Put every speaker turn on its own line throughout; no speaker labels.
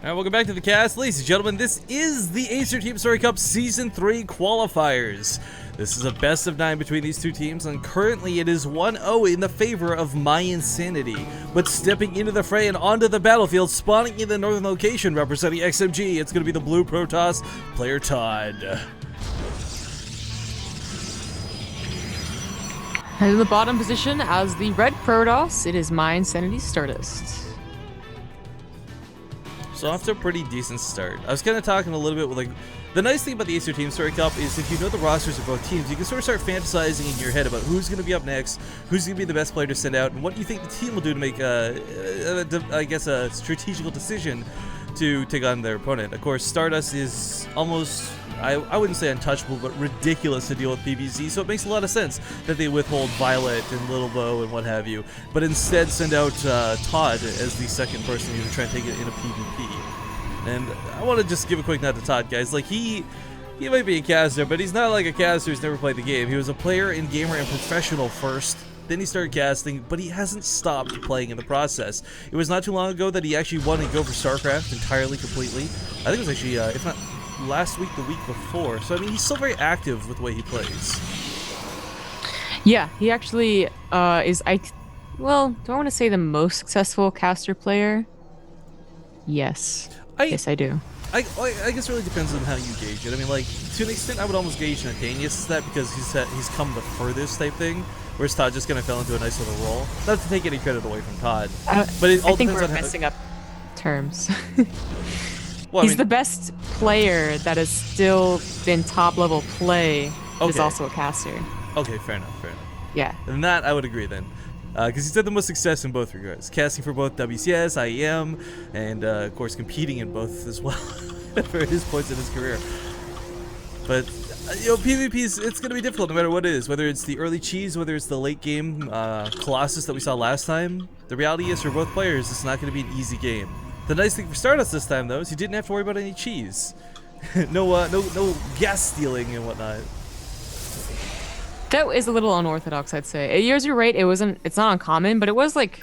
Alright, welcome back to the cast. Ladies and gentlemen, this is the Acer Team Story Cup Season 3 Qualifiers. This is a best of 9 between these two teams, and currently it is 1-0 in the favor of mYinsanity. But stepping into the fray and onto the battlefield, spawning in the northern location, representing XMG, it's going to be the blue Protoss player ToD.
In the bottom position as the red Protoss, it is mYinsanity Stardust.
So off to a pretty decent start. I was kind of talking a little bit with the nice thing about the Acer Team Story Cup is if you know the rosters of both teams, you can sort of start fantasizing in your head about who's going to be up next, who's going to be the best player to send out, and what you think the team will do to make I guess a strategical decision to take on their opponent. Of course, Stardust is almost, I wouldn't say untouchable, but ridiculous to deal with PvZ, so it makes a lot of sense that they withhold Violet and Little Bow and what have you, but instead send out ToD as the second person to try and take it in a PvP. And I want to just give a quick nod to ToD, guys. Like, he might be a caster, but he's not like a caster who's never played the game. He was a player and gamer and professional first. Then he started casting, but he hasn't stopped playing in the process. It was not too long ago that he actually won a Go for StarCraft entirely, completely. I think it was actually, if not last week, the week before. So, I mean, he's still very active with the way he plays.
Yeah, he actually is, well, do I want to say the most successful caster player? Yes. Yes, I do.
I guess it really depends on how you gauge it. I mean, like, to an extent, I would almost gauge Nathanius as that because he's come the furthest type thing, whereas ToD just kind of fell into a nice little role. Not to take any credit away from ToD, but it all
I think
depends
we're
on
messing up terms.
Well,
he's the best player that has still been top-level play, is also a caster.
Okay, fair enough,
Yeah.
And that, I would agree then. Because he's had the most success in both regards. Casting for both WCS, IEM, and of course competing in both as well for his points in his career. But, you know, PvP, it's going to be difficult no matter what it is. Whether it's the early cheese, whether it's the late game Colossus that we saw last time. The reality is for both players, it's not going to be an easy game. The nice thing for Stardust this time, though, is he didn't have to worry about any cheese. no gas stealing and whatnot.
That is a little unorthodox, I'd say. Yours, you're right. It's not uncommon, but it was like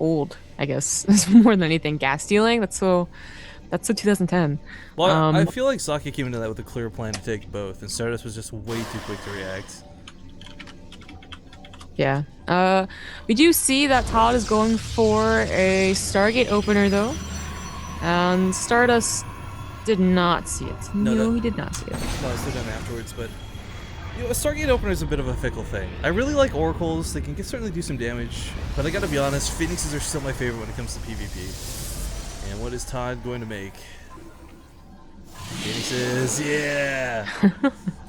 old, I guess. It's more than anything gas stealing. That's so 2010.
Well, I feel like Saki came into that with a clear plan to take both, and Stardust was just way too quick to react.
Yeah. We do see that ToD is going for a Stargate opener, though, and Stardust did not see it. No, he did not see it.
No, I said that afterwards, but. You know, a Stargate opener is a bit of a fickle thing. I really like Oracles, they can certainly do some damage, but I gotta be honest, Phoenixes are still my favorite when it comes to PvP. And what is ToD going to make? Phoenixes, yeah!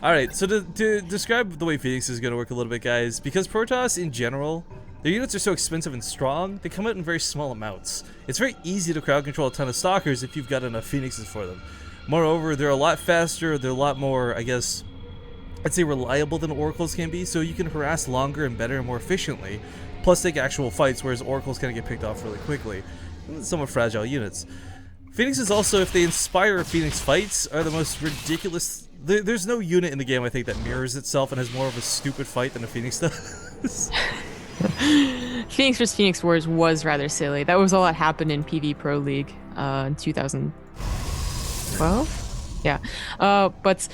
Alright, so to describe the way Phoenix is going to work a little bit, guys, because Protoss in general, their units are so expensive and strong, they come out in very small amounts. It's very easy to crowd control a ton of Stalkers if you've got enough Phoenixes for them. Moreover, they're a lot faster, they're a lot more, I guess, I'd say reliable than Oracles can be, so you can harass longer and better and more efficiently, plus take actual fights, whereas Oracles kind of get picked off really quickly. Somewhat fragile units. Phoenixes also, if they inspire Phoenix fights, are the most ridiculous. There's no unit in the game, I think, that mirrors itself and has more of a stupid fight than a Phoenix does.
Phoenix vs. Phoenix Wars was rather silly. That was all that happened in PV Pro League in 2012? Yeah. But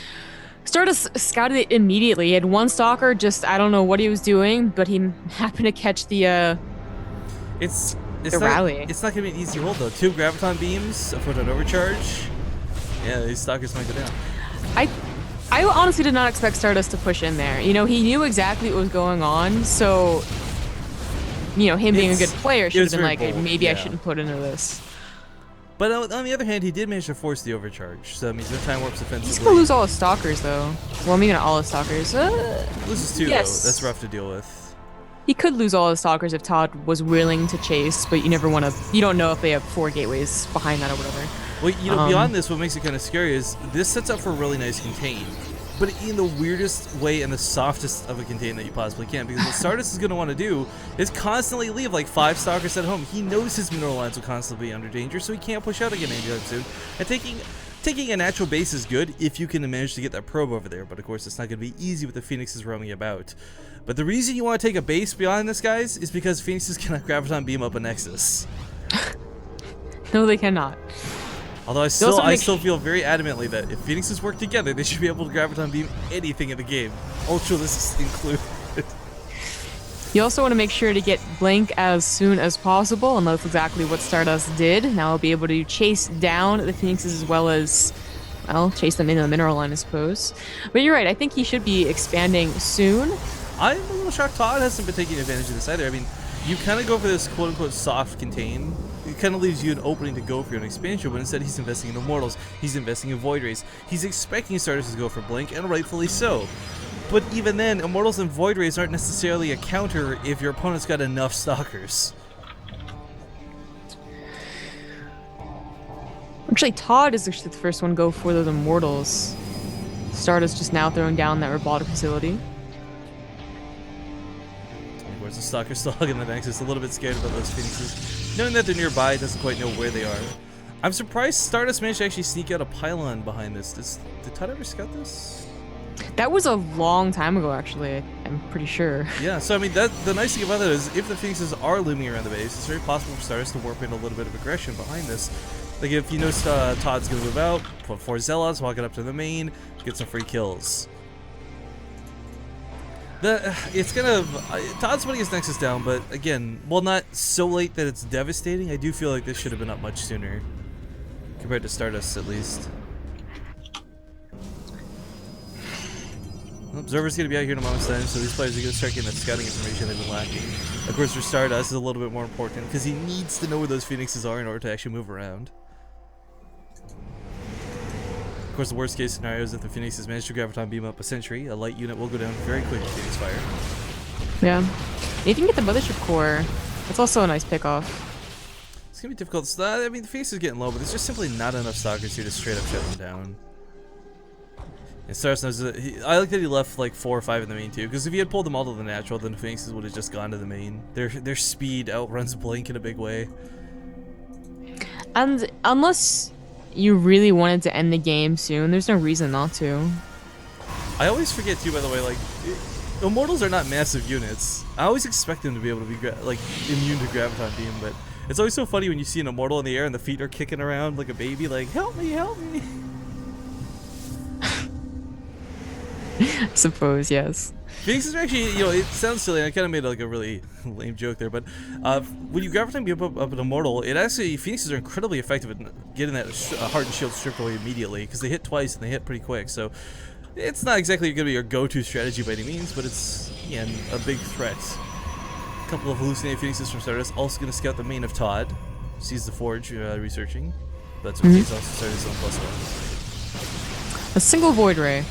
Stardust scouted it immediately. He had one Stalker, just, I don't know what he was doing, but he happened to catch the rally.
It's not going to be an easy hold, though. 2 Graviton Beams, a Photon Overcharge. Yeah, these Stalkers might go down.
I honestly did not expect Stardust to push in there. You know, he knew exactly what was going on, so, you know, him being a good player should have been like, bold, maybe I shouldn't put into this.
But on the other hand, he did manage to force the overcharge, so that means no time warps offensively.
He's gonna lose all his Stalkers, though. Well, maybe not all his Stalkers.
Loses 2, yes. Though. That's rough to deal with.
He could lose all his Stalkers if ToD was willing to chase, but you never want to. You don't know if they have 4 gateways behind that or whatever.
Well, you know, beyond this, what makes it kind of scary is this sets up for a really nice contain, but in the weirdest way and the softest of a contain that you possibly can, because what Stardust is going to want to do is constantly leave like 5 Stalkers at home. He knows his mineral lines will constantly be under danger, so he can't push out again anytime soon. And taking a natural base is good if you can manage to get that probe over there, but of course it's not going to be easy with the Phoenixes roaming about. But the reason you want to take a base beyond this, guys, is because Phoenixes cannot Graviton Beam up a Nexus.
No, they cannot.
Although I still feel very adamantly that if Phoenixes work together, they should be able to graviton beam anything in the game. Ultralisks included.
You also want to make sure to get Blink as soon as possible, and that's exactly what Stardust did. Now I'll be able to chase down the Phoenixes as well as, well, chase them into the mineral line, I suppose. But you're right, I think he should be expanding soon.
I'm a little shocked ToD hasn't been taking advantage of this either. I mean, you kind of go for this quote-unquote soft contain. It kind of leaves you an opening to go for an expansion, but instead he's investing in Immortals, he's investing in Void Rays, he's expecting Stardust to go for Blink, and rightfully so. But even then, Immortals and Void Rays aren't necessarily a counter if your opponent's got enough Stalkers.
Actually, ToD is actually the first one to go for those Immortals. Stardust just now throwing down that robotic facility.
Where's the Stalker still hugging the Nexus, a little bit scared about those Phoenixes. Knowing that they're nearby, doesn't quite know where they are. I'm surprised Stardust managed to actually sneak out a pylon behind this. Did ToD ever scout this?
That was a long time ago, actually. I'm pretty sure.
Yeah, so I mean, the nice thing about that is if the Phoenixes are looming around the base, it's very possible for Stardust to warp in a little bit of aggression behind this. Like if you know ToD's gonna move out, put 4 Zealots, walk it up to the main, get some free kills. It's kind of ToD's putting his Nexus down, but again, while not so late that it's devastating, I do feel like this should have been up much sooner compared to Stardust, at least. Observer's going to be out here in a moment's time, so these players are going to start getting that scouting information they've been lacking. Of course, for Stardust, is a little bit more important because he needs to know where those Phoenixes are in order to actually move around. Of course, the worst case scenario is if the Phoenixes manage to graviton beam up a sentry, a light unit will go down very quick with Phoenix Fire.
Yeah. If you can get the Mothership Core, that's also a nice pickoff.
It's going to be difficult. I mean, the Phoenix is getting low, but there's just simply not enough Stalkers here to straight up shut them down. And Stardust knows that I like that he left like 4 or 5 in the main too, because if he had pulled them all to the natural, then the Phoenixes would have just gone to the main. Their speed outruns Blink in a big way.
And unless you really wanted to end the game soon, there's no reason not to.
I always forget too, by the way, like Immortals are not massive units. I always expect them to be able to be like immune to graviton beam, but it's always so funny when you see an Immortal in the air and the feet are kicking around like a baby, like help me, help me.
I suppose, yes.
Phoenixes are actually, you know, it sounds silly. I kind of made like a really lame joke there, but when you graviton beam up an Immortal, it actually, Phoenixes are incredibly effective at getting that Hardened Shield stripped away immediately, because they hit twice and they hit pretty quick, so it's not exactly going to be your go-to strategy by any means, but it's, again, a big threat. A couple of hallucinated Phoenixes from Stardust, also going to scout the main of ToD. Sees the Forge researching. That's what he's also started his own +1.
A single Void Ray.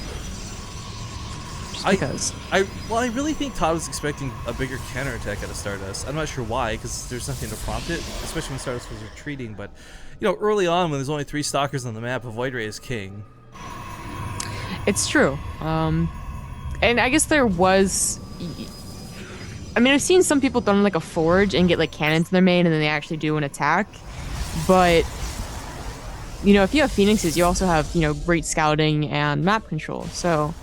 I really think ToD was expecting a bigger counterattack out of Stardust. I'm not sure why, because there's nothing to prompt it, especially when Stardust was retreating. But you know, early on when there's only 3 Stalkers on the map, a Void Ray is king.
It's true. And I guess there was. I mean, I've seen some people throw in like a Forge and get like cannons in their main, and then they actually do an attack. But you know, if you have Phoenixes, you also have, you know, great scouting and map control. So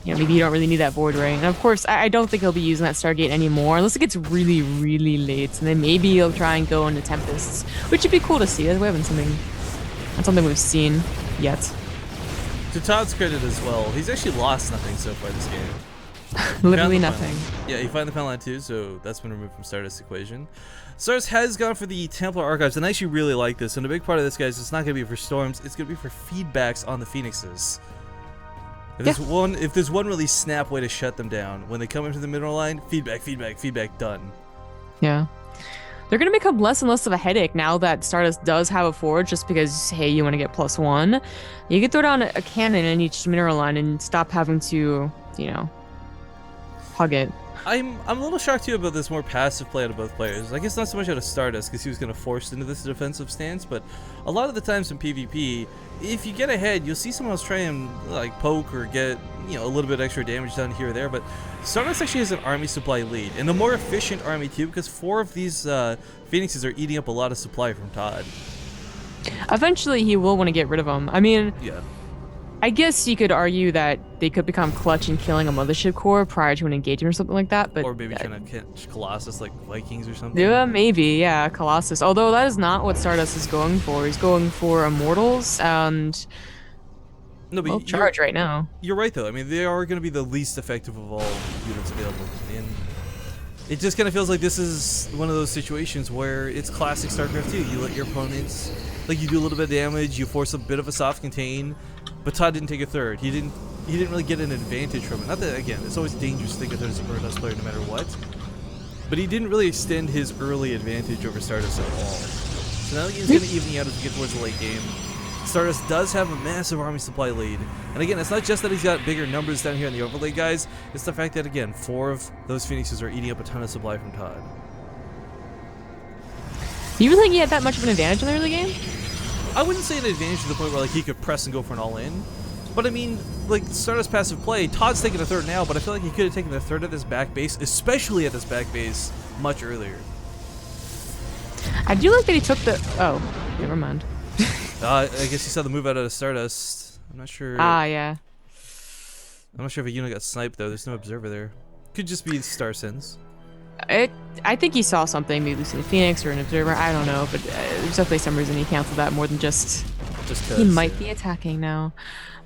you know, maybe you don't really need that Void Ray. And of course, I don't think he'll be using that Stargate anymore unless it gets really, really late. And then maybe he'll try and go into Tempests, which would be cool to see. We haven't something we've seen yet.
To ToD's credit as well, he's actually lost nothing so far this game.
Literally nothing.
Yeah, he found the Found Line too, so that's been removed from Stardust's equation. Stardust has gone for the Templar Archives, and I actually really like this. And a big part of this, guys, it's not going to be for storms, it's going to be for feedbacks on the Phoenixes. If there's one really snap way to shut them down, when they come into the mineral line, feedback, feedback, feedback, done.
Yeah. They're going to become less and less of a headache now that Stardust does have a Forge, just because, hey, you want to get +1. You can throw down a cannon in each mineral line and stop having to, you know, hug it.
I'm a little shocked too about this more passive play out of both players. I guess not so much out of Stardust because he was going to force into this defensive stance, but a lot of the times in PvP, if you get ahead, you'll see someone else try and like poke or get, you know, a little bit extra damage done here or there. But Stardust actually has an army supply lead, and a more efficient army too, because 4 of these Phoenixes are eating up a lot of supply from ToD.
Eventually, he will want to get rid of them. I mean,
yeah.
I guess you could argue that they could become clutch in killing a mothership core prior to an engagement or something like that, but
Or maybe trying to catch Colossus like Vikings or something.
yeah, maybe, yeah, Colossus. Although that is not what Stardust is going for. He's going for Immortals and
No, but
well, Charge right now.
You're right though. I mean, they are going to be the least effective of all units available, and it just kind of feels like this is one of those situations where it's classic StarCraft 2. You let your opponents, like, you do a little bit of damage, you force a bit of a soft contain, but ToD didn't take a third. He didn't really get an advantage from it. Not that, again, it's always dangerous to think of third as a Stardust player no matter what, but he didn't really extend his early advantage over Stardust at all. So now he's going to even you out as we get towards the late game. Stardust does have a massive army supply lead. And again, it's not just that he's got bigger numbers down here in the overlay, guys. It's the fact that, again, 4 of those Phoenixes are eating up a ton of supply from ToD.
You really think he had that much of an advantage in the early game?
I wouldn't say an advantage to the point where like he could press and go for an all-in. But I mean, like, Stardust passive play, ToD's taking a third now, but I feel like he could have taken a third at this back base, especially at this back base, much earlier.
I do like that he took the... Oh, never mind.
I guess you saw the move out of Stardust. I'm not sure.
Ah, yeah.
I'm not sure if a unit got sniped though. There's no observer there. Could just be StarSens.
I think he saw something, maybe Lucina Phoenix or an observer. I don't know, but there's definitely some reason he canceled that more than just he might be attacking now.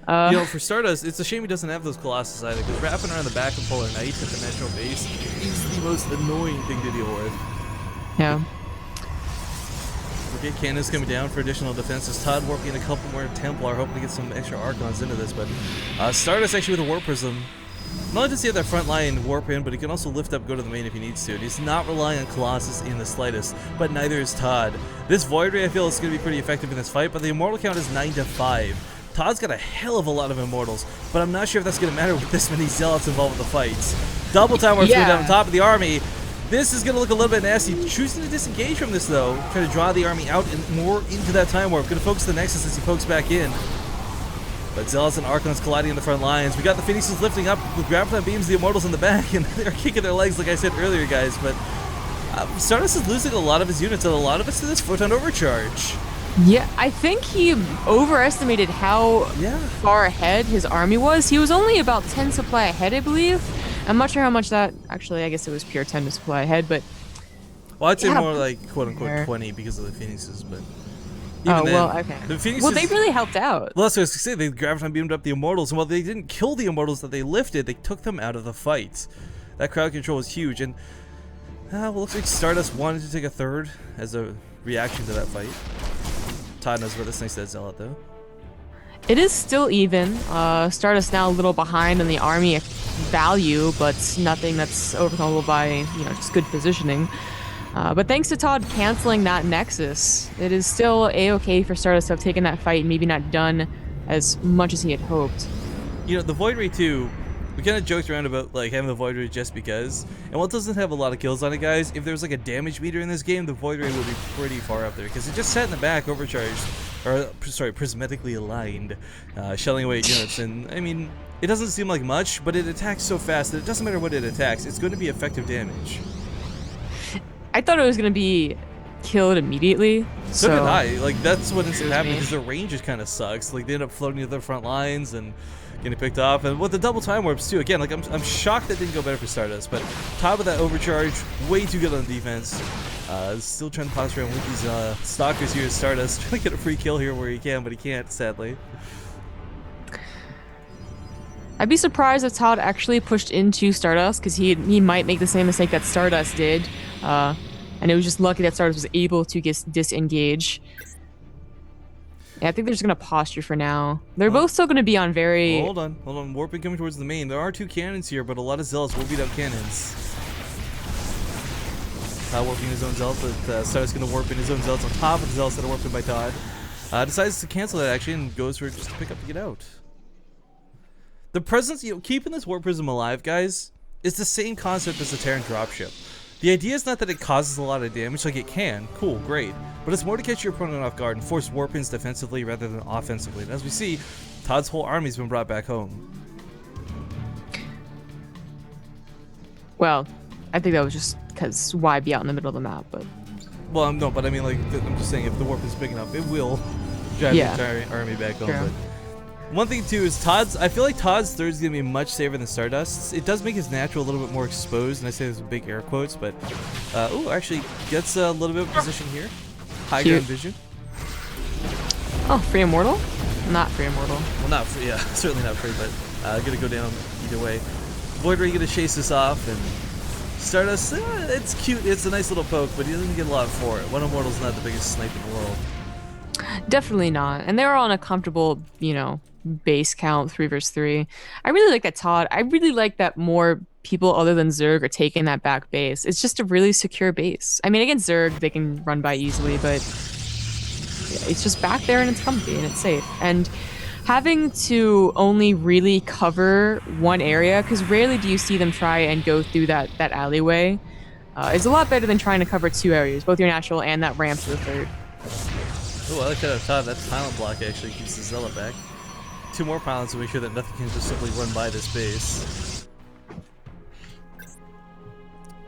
You know, for Stardust, it's a shame he doesn't have those Colossus either, because wrapping around the back of Polar Knight at the natural base is the most annoying thing to deal with.
Yeah.
Okay, cannons coming down for additional defenses. ToD warping a couple more Templar, hoping to get some extra Archons into this, but Stardust actually with a Warp Prism. Not only does he have that front line warp in, but he can also lift up, go to the main if he needs to. And he's not relying on Colossus in the slightest, but neither is ToD. This Void Ray I feel is going to be pretty effective in this fight, but the Immortal count is 9 to 5. ToD's got a hell of a lot of Immortals, but I'm not sure if that's going to matter with this many Zealots involved with the fights. Double time warps going down on top of the army. This is going to look a little bit nasty. Choosing to disengage from this, though. Trying to draw the army out and more into that time warp. Going to focus the Nexus as he pokes back in. But Zealots and Archons colliding in the front lines. We got the Phoenixes lifting up with Graviton beams, the Immortals in the back, and they're kicking their legs like I said earlier, guys. But Stardust is losing a lot of his units, and a lot of it's to this Photon Overcharge.
Yeah, I think he overestimated how far ahead his army was. He was only about 10 supply ahead, I believe. I'm not sure how much that... Actually, I guess it was pure 10 to supply ahead, but...
Well, I'd say more like, quote-unquote, 20 because of the Phoenixes, but... Even then,
well, okay.
The Phoenixes,
well, they really helped out.
Well, that's what I was going to say. They Graviton beamed up the Immortals, and while they didn't kill the Immortals that they lifted, they took them out of the fight. That crowd control was huge, and... well, looks like Stardust wanted to take a third as a reaction to that fight. ToD knows where this thing's dead Zealot, though.
It is still even. Stardust now a little behind on the army value, but nothing that's overcomable by, just good positioning. But thanks to ToD canceling that Nexus, it is still a-okay for Stardust to have taken that fight, maybe not done as much as he had hoped.
You know, the Void Ray 2, we kind of joked around about like having the Void Ray just because. And while it doesn't have a lot of kills on it, guys, if there's like a damage meter in this game, the Void Ray will be pretty far up there because it just sat in the back, overcharged, or sorry, prismatically aligned, shelling away units. And I mean, it doesn't seem like much, but it attacks so fast that it doesn't matter what it attacks, it's going to be effective damage.
I thought it was going to be killed immediately.
So did I. Like, that's what ends up happening because the range just kind of sucks. Like, they end up floating to the front lines and getting picked off. And with the double time warps, too. Again, like, I'm shocked that didn't go better for Stardust. But top of that overcharge, way too good on defense. Still trying to posture around with these stalkers here at Stardust. Trying to get a free kill here where he can, but he can't, sadly.
I'd be surprised if ToD actually pushed into Stardust because he might make the same mistake that Stardust did. And it was just lucky that Stardust was able to disengage. Yeah, I think they're just going to posture for now. They're both still going to be on very...
Well, hold on. Warping coming towards the main. There are 2 cannons here, but a lot of Zealots will beat up cannons. Warping his own Zealots, but Stardust going to warp in his own Zealots on top of the Zealots that are warped in by ToD. Decides to cancel that action and goes for just to pick up to get out. The presence, keeping this Warp Prism alive, guys, is the same concept as the Terran dropship. The idea is not that it causes a lot of damage, like it can, cool, great, but it's more to catch your opponent off guard and force warp-ins defensively rather than offensively. And as we see, ToD's whole army's been brought back home.
Well, I think that was just because why be out in the middle of the map, but...
Well, no, but I mean, like, I'm just saying, if the warp is big enough, it will drive the entire army back home. But One thing too is Todd's. I feel like Todd's third is gonna be much safer than Stardust's. It does make his natural a little bit more exposed, and I say this with big air quotes, but oh, actually gets a little bit of position here. High ground vision.
Oh, free immortal? Not free immortal.
Well, not free. Yeah, certainly not free, but gonna go down either way. Void Ray gonna chase this off, and Stardust. It's cute. It's a nice little poke, but he doesn't get a lot for it. One immortal's not the biggest snipe in the world.
Definitely not. And they were on a comfortable, you know, base count, 3 versus 3. I really like that ToD. I really like that more people other than Zerg are taking that back base. It's just a really secure base. I mean, against Zerg, they can run by easily, but it's just back there and it's comfy and it's safe. And having to only really cover one area, because rarely do you see them try and go through that alleyway, is a lot better than trying to cover 2 areas, both your natural and that ramp to the third.
Oh, I like that ToD. That pylon block actually keeps the Zealot back. 2 more pylons to make sure that nothing can just simply run by this base.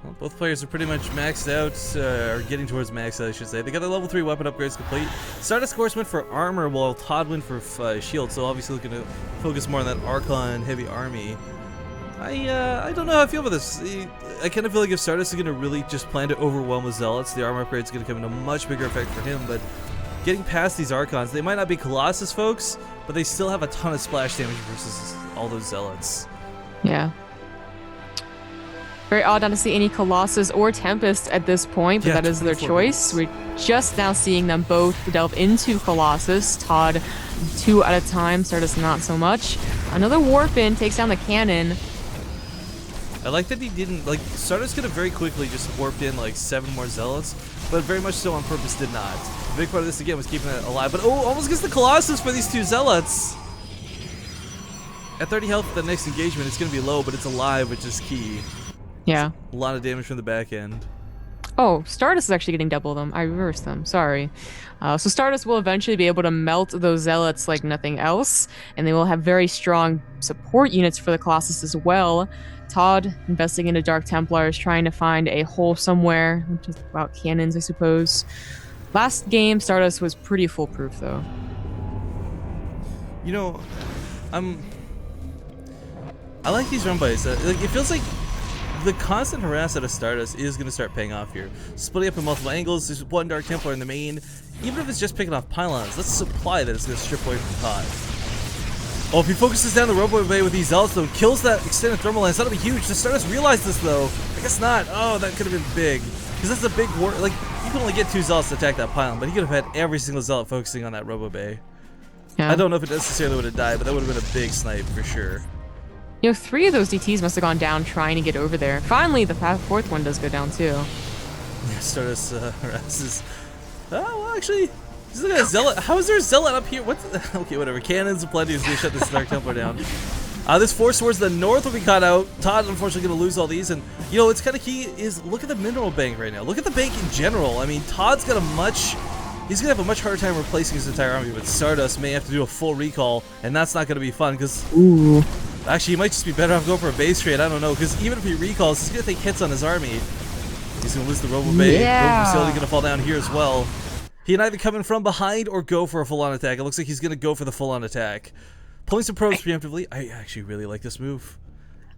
Well, both players are pretty much maxed out, or getting towards max out, I should say. They got their level 3 weapon upgrades complete. Stardust, of course, went for armor, while ToD went for shield, so obviously looking to focus more on that Archon heavy army. I don't know how I feel about this. I kind of feel like if Stardust is going to really just plan to overwhelm with Zealots, the armor upgrade is going to come into much bigger effect for him, but getting past these Archons, they might not be Colossus folks, but they still have a ton of splash damage versus all those Zealots.
Yeah. Very odd not to see any Colossus or Tempest at this point, but
Yeah,
that is their
24
choice. We're just now seeing them both delve into Colossus. ToD 2 at a time, Stardust not so much. Another warp in, takes down the cannon.
I like that he didn't, like, Stardust could have very quickly just warped in like 7 more Zealots, but very much so on purpose did not. The big part of this again was keeping it alive, but oh, almost gets the Colossus for these 2 Zealots! At 30 health for the next engagement, it's going to be low, but it's alive, which is key.
Yeah.
A lot of damage from the back end.
Oh, Stardust is actually getting double them. I reversed them. Sorry. So Stardust will eventually be able to melt those Zealots like nothing else, and they will have very strong support units for the Colossus as well. ToD investing into Dark Templars, trying to find a hole somewhere, which is about cannons, I suppose. Last game, Stardust was pretty foolproof, though.
You know, I like these run bys. Like, it feels like the constant harass out of Stardust is going to start paying off here. Splitting up in multiple angles, there's 1 Dark Templar in the main. Even if it's just picking off pylons, that's supply that it's going to strip away from ToD. Oh, if he focuses down the Robo Bay with these Zealots, though, kills that extended thermal lance, that'll be huge. Does Stardust realize this, though? I guess not. Oh, that could have been big. Because that's a big war. Like, you can only get 2 Zealots to attack that pylon, but he could have had every single Zealot focusing on that Robo Bay.
Yeah.
I don't know if it necessarily would have died, but that would have been a big snipe for sure.
You know, 3 of those DTs must have gone down trying to get over there. Finally, the 4th one does go down, too.
Yeah, Stardust harasses. Oh, well, actually, he's looking at a Zealot. How is there a Zealot up here? What? Okay, whatever. Cannons and plenty is going to shut this Dark Templar down. This force towards the north will be caught out. ToD, unfortunately, going to lose all these. And, you know, what's kind of key is look at the mineral bank right now. Look at the bank in general. I mean, ToD's got he's going to have a much harder time replacing his entire army, but Stardust may have to do a full recall, and that's not going to be fun, because...
Ooh.
Actually, he might just be better off going for a base trade. I don't know, because even if he recalls, he's going to take hits on his army. He's going to lose the Robo Bay.
Yeah.
Robo Facility going to fall down here as well. He can either come in from behind or go for a full-on attack. It looks like he's going to go for the full-on attack. Pulling some probes preemptively. I actually really like this move.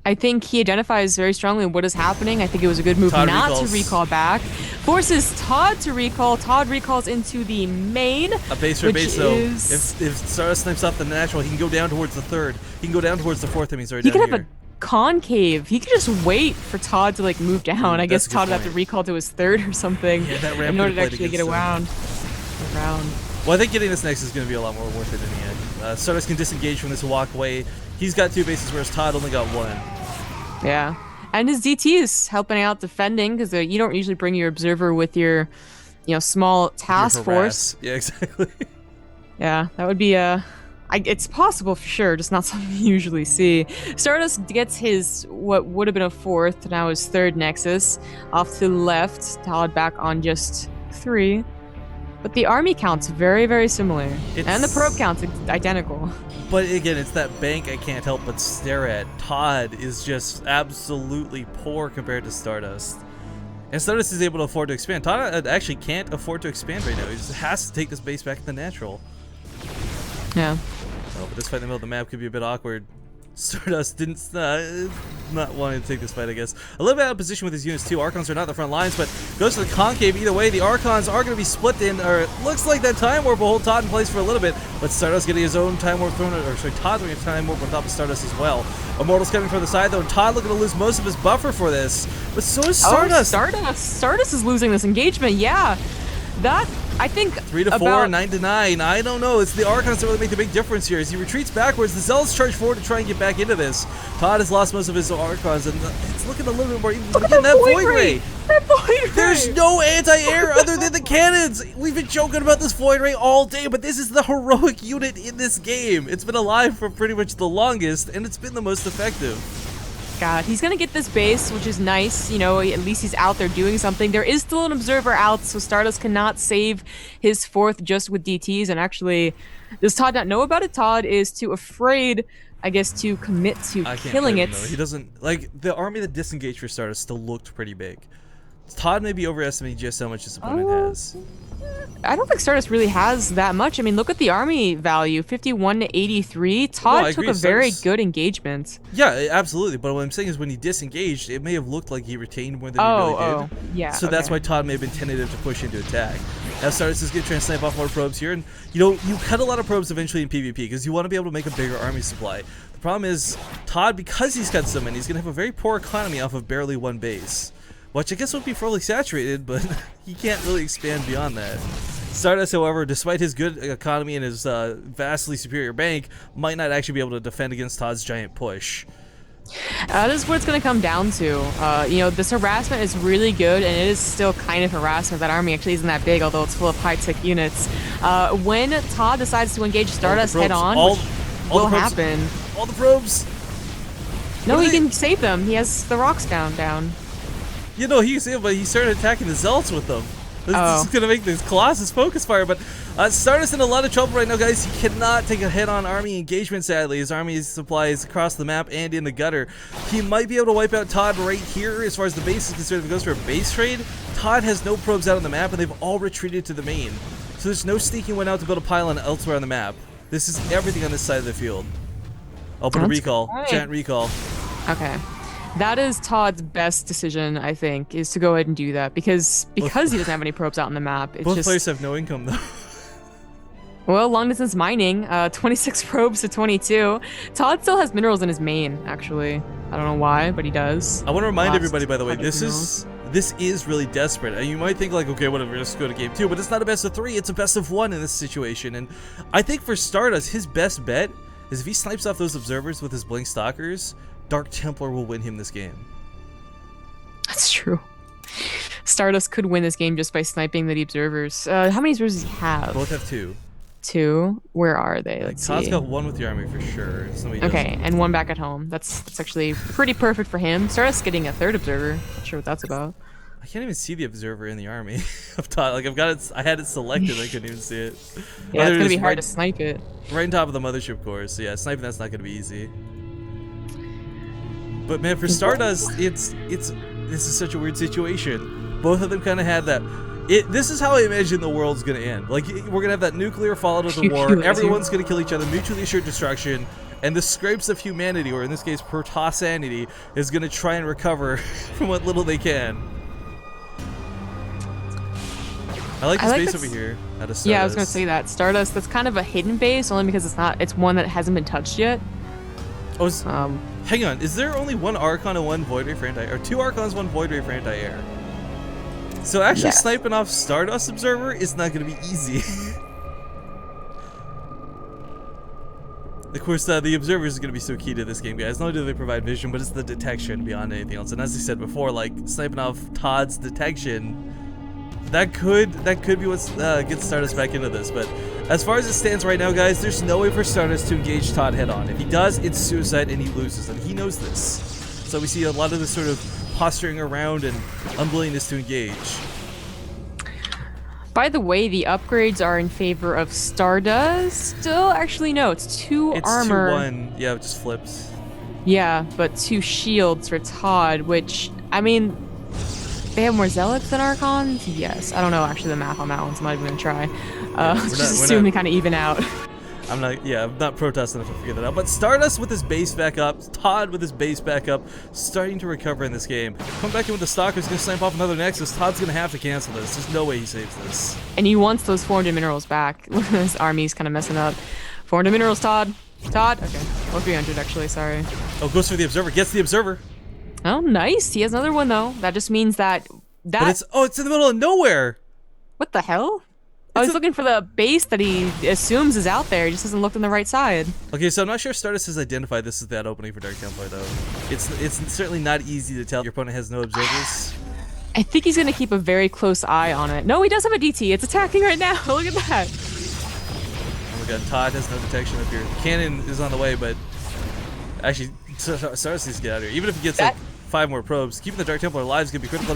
I think he identifies very strongly what is happening. I think it was a good move
ToD
not
recalls.
to recall back. Forces ToD to recall. ToD recalls into the main.
A base for
which
base, though.
is-
If Stardust snipes off the natural, he can go down towards the 3rd. He can go down towards the 4th. I mean, sorry,
He
down
could have
here.
a concave. He could just wait for ToD to like move down. I guess
that's a good
ToD would have to
point.
recall to his 3rd or something
Yeah, that ramp
in order to
could've played
actually get
against him.
around.
Well, I think getting this next is going to be a lot more worth it in the end. Stardust can disengage from this and walk away. He's got 2 bases, whereas ToD only got 1.
Yeah. And his DT is helping out defending, because you don't usually bring your observer with your, small task force.
Yeah, exactly.
Yeah, that would be it's possible for sure, just not something you usually see. Stardust gets his, what would have been a 4th, now his 3rd Nexus, off to the left, ToD back on just 3. But the army count's very, very similar. And the probe count's identical.
But again, it's that bank I can't help but stare at. ToD is just absolutely poor compared to Stardust. And Stardust is able to afford to expand. ToD actually can't afford to expand right now. He just has to take this base back to the natural.
Yeah.
Oh, but this fight in the middle of the map could be a bit awkward. Stardust didn't not wanting to take this fight, I guess. A little bit out of position with his units too. Archons are not the front lines, but goes to the concave. Either way, the Archons are going to be split in, or it looks like that Time Warp will hold ToD in place for a little bit, but Stardust getting his own Time Warp thrown, or sorry, ToD getting Time Warp on top of Stardust as well. Immortal's coming from the side though, and ToD looking to lose most of his buffer for this, but so is Stardust.
Oh, Stardust is losing this engagement, yeah. That, I think,
3 to 4, 9 to 9. I don't know. It's the Archons that really make the big difference here. As he retreats backwards, the Zealots charge forward to try and get back into this. ToD has lost most of his Archons, and it's looking a little bit more even. Look at that Void Ray.
That Void Ray.
There's no anti-air other than the cannons. We've been joking about this Void Ray all day, but this is the heroic unit in this game. It's been alive for pretty much the longest, and it's been the most effective.
God, he's gonna get this base, which is nice. You know, at least he's out there doing something. There is still an observer out, so Stardust cannot save his 4th just with DTs. And actually, does ToD not know about it? ToD is too afraid, I guess, to commit to killing it.
He doesn't, like, the army that disengaged for Stardust still looked pretty big. ToD may be overestimating just how much his opponent has.
I don't think Stardust really has that much. I mean, look at the army value, 51 to 83. ToD took a very good engagement.
Yeah, absolutely. But what I'm saying is when he disengaged, it may have looked like he retained more than he really did.
Yeah.
So that's why ToD may have been tentative to push into attack. Now Stardust is going to try and snipe off more probes here. And, you know, you cut a lot of probes eventually in PvP because you want to be able to make a bigger army supply. The problem is ToD, because he's cut so many, he's going to have a very poor economy off of barely one base. Which I guess would be fully saturated, but he can't really expand beyond that. Stardust, however, despite his good economy and his vastly superior bank, might not actually be able to defend against ToD's giant push.
That is what it's going to come down to. You know, this harassment is really good, and it is still kind of harassment. That army actually isn't that big, although it's full of high-tech units. When ToD decides to engage Stardust head-on, will happen.
All the probes!
No, he can save them. He has the rocks down.
You know, he can save them, but he started attacking the Zealots with them. This is going to make this Colossus focus fire, but Stardust in a lot of trouble right now, guys. He cannot take a head-on army engagement, sadly. His army supplies across the map and in the gutter. He might be able to wipe out ToD right here as far as the base is concerned. If it goes for a base trade, ToD has no probes out on the map, and they've all retreated to the main. So there's no sneaking one out to build a pylon elsewhere on the map. This is everything on this side of the field. I'll put a recall. Giant recall.
Okay. That is ToD's best decision, I think, is to go ahead and do that because he doesn't have any probes out on the map. It's
both players have no income though.
Well, long distance mining, 26 probes to 22. ToD still has minerals in his main, actually. I don't know why, but he does.
I want to remind everybody, by the way, this is really desperate. And you might think like, okay, whatever, just go to game 2, but it's not a best of 3, it's a best of 1 in this situation. And I think for Stardust, his best bet is if he snipes off those observers with his Blink Stalkers, Dark Templar will win him this game.
That's true. Stardust could win this game just by sniping the observers. How many observers does he have?
Both have 2.
2? Where are they? Let's see.
ToD's got 1 with the army for sure.
Okay, and 1 back at home. That's actually pretty perfect for him. Stardust getting a 3rd observer. Not sure what that's about.
I can't even see the observer in the army of ToD. Like I've got it. I had it selected. I couldn't even see it.
Yeah, it's gonna be hard to snipe it.
Right on top of the mothership core. So yeah, sniping that's not gonna be easy. But man, for Stardust, this is such a weird situation. Both of them kind of had that. This is how I imagine the world's gonna end. Like we're gonna have that nuclear fallout of the war. Everyone's gonna kill each other, mutually assured destruction, and the scrapes of humanity, or in this case, Protosanity, is gonna try and recover from what little they can. I like this base over here. Out of Stardust.
Yeah, I was gonna say that Stardust. That's kind of a hidden base, only because it's one that hasn't been touched yet.
Oh, hang on. Is there only 1 Archon and 1 Void Ray for anti-air? Or 2 Archons, 1 Void Ray for anti-air? So actually sniping off Stardust Observer is not going to be easy. Of course, the Observers is going to be so key to this game, guys. Not only do they provide vision, but it's the detection beyond anything else. And as I said before, like, sniping off ToD's detection, that could be what gets Stardust back into this. But as far as it stands right now, guys, there's no way for Stardust to engage ToD head-on. If he does, it's suicide and he loses, and he knows this. So we see a lot of this sort of posturing around and unwillingness to engage.
By the way, the upgrades are in favor of Stardust. Still, actually, no, it's 2 armor.
It's 2-1. Yeah, it just flips.
Yeah, but 2 shields for ToD, which, I mean, they have more Zealots than Archons? Yes. I don't know actually the math on that one, so I'm not even going to try. Just assume they kind of even out.
I'm not protesting enough to figure that out. But Stardust with his base back up, ToD with his base back up, starting to recover in this game. Come back in with the Stalker's gonna snipe off another Nexus. ToD's gonna have to cancel this. There's no way he saves this.
And he wants those 400 minerals back. His army's kind of messing up. 400 minerals, ToD. ToD? Okay. Or 300 actually, sorry.
Oh, goes for the Observer. Gets the Observer.
Oh, nice. He has another one though. That just means that
But it's in the middle of nowhere.
What the hell? Oh, he's looking for the base that he assumes is out there. He just hasn't looked on the right side.
Okay, so I'm not sure if Stardust has identified this as that opening for Dark Templar, though. It's certainly not easy to tell your opponent has no observers.
I think he's going to keep a very close eye on it. No, he does have a DT. It's attacking right now. Look at that.
Oh my god, ToD has no detection up here. The cannon is on the way, but actually, Stardust needs to get out of here. Even if he gets like 5 more probes, keeping the Dark Templar alive is going to be critical.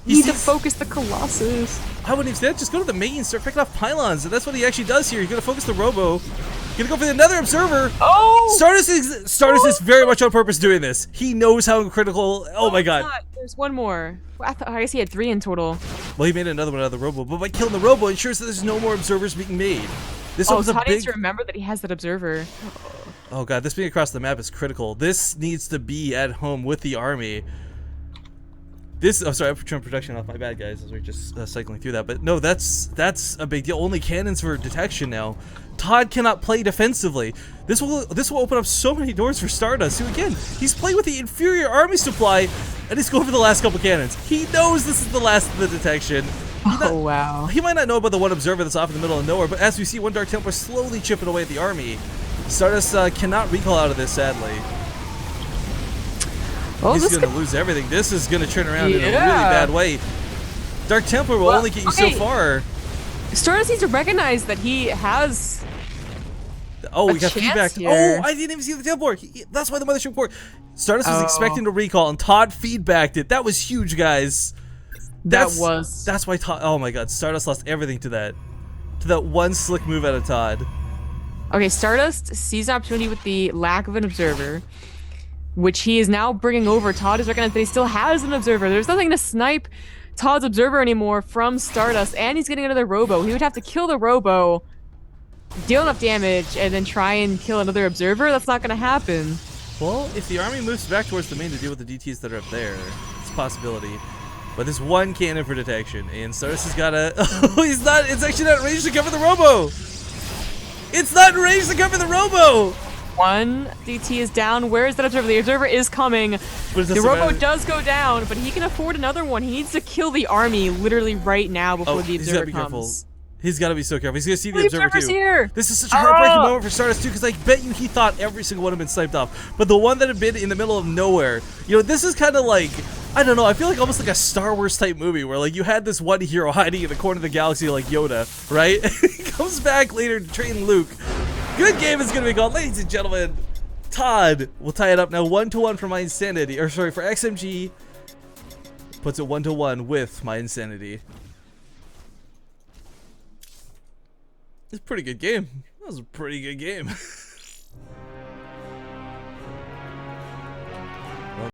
He need to focus the Colossus.
I wouldn't even say that. Just go to the main, start picking off pylons, and that's what he actually does here. He's gonna focus the Robo. Gonna go for another Observer.
Oh!
Stardust is very much on purpose doing this. He knows how critical. Oh my god.
There's one more. I guess he had 3 in total.
Well, he made another one out of the Robo, but by killing the Robo, ensures that there's no more Observers being made. This
ToD needs to remember that he has that Observer.
Oh god, this being across the map is critical. This needs to be at home with the army. I'm sorry, I'm trying protection off. My bad, guys, as we're just cycling through that. But no, that's a big deal. Only cannons for detection now. ToD cannot play defensively. This will open up so many doors for Stardust, who again, he's playing with the inferior army supply, and he's going for the last couple cannons. He knows this is the last of the detection.
Wow.
He might not know about the one Observer that's off in the middle of nowhere, but as we see, one Dark Templar slowly chipping away at the army. Stardust cannot recall out of this, sadly.
Oh,
he's going to lose everything. This is going to turn around in a really bad way. Dark Templar will only get you so far.
Stardust needs to recognize that he has.
Oh, we got feedback.
Here.
Oh, I didn't even see the Templar. That's why the Mothership Core. Stardust was expecting to recall, and ToD feedbacked it. That was huge, guys. That's why ToD. Oh my God, Stardust lost everything to that one slick move out of ToD.
Okay, Stardust sees an opportunity with the lack of an Observer, which he is now bringing over. ToD is recognized that he still has an Observer. There's nothing to snipe ToD's Observer anymore from Stardust, and he's getting another Robo. He would have to kill the Robo, deal enough damage, and then try and kill another Observer. That's not going to happen.
Well, if the army moves back towards the main to deal with the DTs that are up there, it's a possibility. But there's one cannon for detection, and Stardust has got a... Oh, he's not... It's actually not range to cover the Robo! It's not in range to cover the Robo!
One DT is down. Where is that Observer? The Observer is coming. The Robo does go down, but he can afford another one. He needs to kill the army literally right now before the Observer comes.
He's got to be so careful. He's going to see the Observer too.
Here.
This is such a heartbreaking moment for Stardust too, because I bet you he thought every single one had been sniped off. But the one that had been in the middle of nowhere, you know, this is kind of like, I don't know, I feel like almost like a Star Wars type movie where like you had this one hero hiding in the corner of the galaxy like Yoda, right? He comes back later to train Luke. Good game is going to be called, ladies and gentlemen. ToD will tie it up now 1-1 for mYinsanity, or sorry, for XMG. Puts it 1-1 with mYinsanity. It's a pretty good game. That was a pretty good game.